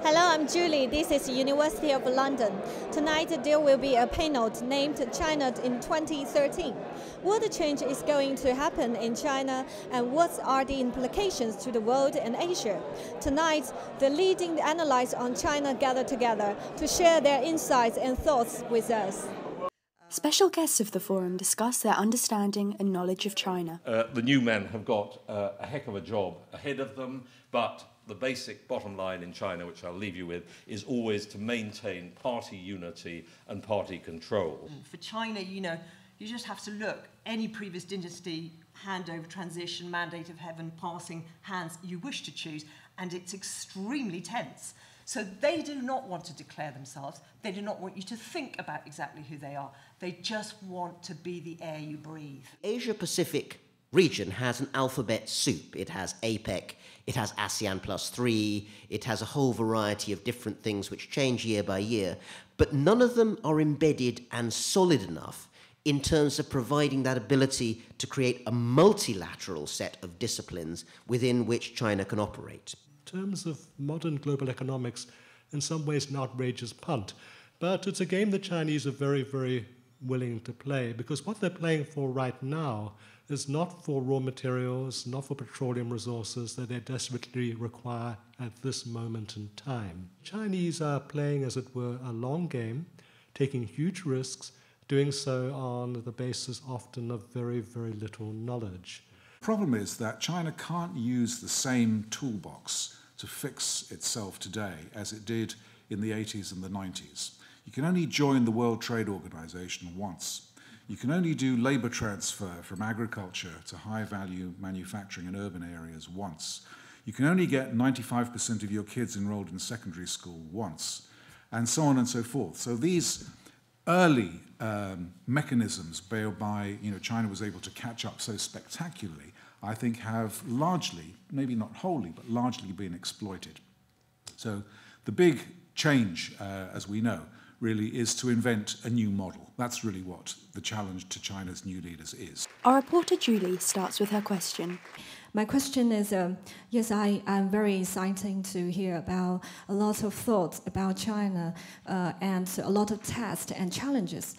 Hello, I'm Julie. This is University of London. Tonight there will be a panel named China in 2013. What change is going to happen in China and what are the implications to the world and Asia? Tonight, the leading analysts on China gather together to share their insights and thoughts with us. Special guests of the forum discuss their understanding and knowledge of China. The new men have got a heck of a job ahead of them, but the basic bottom line in China, which I'll leave you with, is always to maintain party unity and party control. For China, you just have to look. Any previous dynasty, handover, transition, mandate of heaven, passing hands, you wish to choose, and it's extremely tense. So they do not want to declare themselves. They do not want you to think about exactly who they are. They just want to be the air you breathe. Asia-Pacific region has an alphabet soup. It has APEC, it has ASEAN +3, it has a whole variety of different things which change year by year, but none of them are embedded and solid enough in terms of providing that ability to create a multilateral set of disciplines within which China can operate. In terms of modern global economics, in some ways an outrageous punt, but it's a game the Chinese are very, very willing to play, because what they're playing for right now is not for raw materials, not for petroleum resources that they desperately require at this moment in time. Chinese are playing, as it were, a long game, taking huge risks, doing so on the basis often of very, very little knowledge. The problem is that China can't use the same toolbox to fix itself today as it did in the 80s and the 90s. You can only join the World Trade Organization once. You can only do labor transfer from agriculture to high-value manufacturing in urban areas once. You can only get 95% of your kids enrolled in secondary school once, and so on and so forth. So these early mechanisms whereby China was able to catch up so spectacularly, I think have largely, maybe not wholly, but largely been exploited. So the big change, as we know, really is to invent a new model. That's really what the challenge to China's new leaders is. Our reporter Julie starts with her question. My question is, yes, I am very excited to hear about a lot of thoughts about China and a lot of tests and challenges.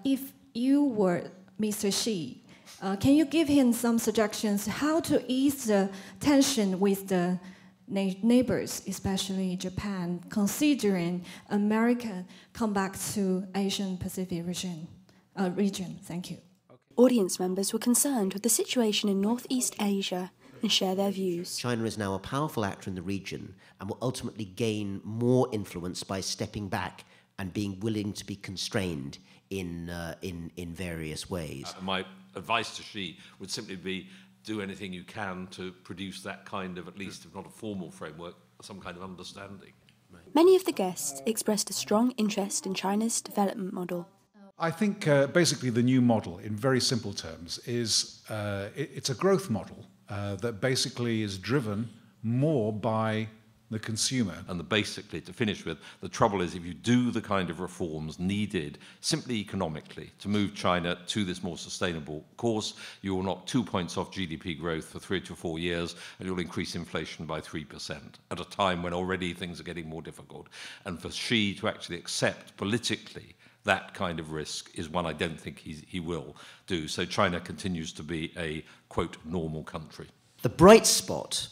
If you were Mr. Xi, can you give him some suggestions how to ease the tension with the neighbors, especially Japan, considering America come back to Asian Pacific region? Thank you. Audience members were concerned with the situation in Northeast Asia and share their views. China is now a powerful actor in the region and will ultimately gain more influence by stepping back and being willing to be constrained in various ways. My advice to Xi would simply be do anything you can to produce that kind of, at least if not a formal framework, some kind of understanding. Many of the guests expressed a strong interest in China's development model. I think basically the new model, in very simple terms, is it's a growth model that basically is driven more by the consumer. And basically, to finish with, the trouble is if you do the kind of reforms needed simply economically to move China to this more sustainable course, you will knock 2 points off GDP growth for 3 to 4 years, and you'll increase inflation by 3% at a time when already things are getting more difficult. And for Xi to actually accept politically that kind of risk is one I don't think he will do. So China continues to be a, quote, normal country. The bright spot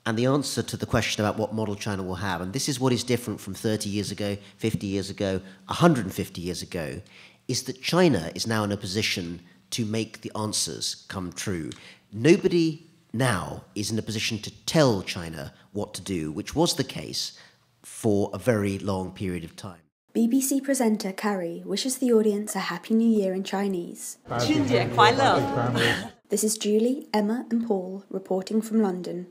and the answer to the question about what model China will have, and this is what is different from 30 years ago, 50 years ago, 150 years ago, is that China is now in a position to make the answers come true. Nobody now is in a position to tell China what to do, which was the case for a very long period of time. BBC presenter Carrie wishes the audience a Happy New Year in Chinese. 春节快乐! This is Julie, Emma and Paul reporting from London.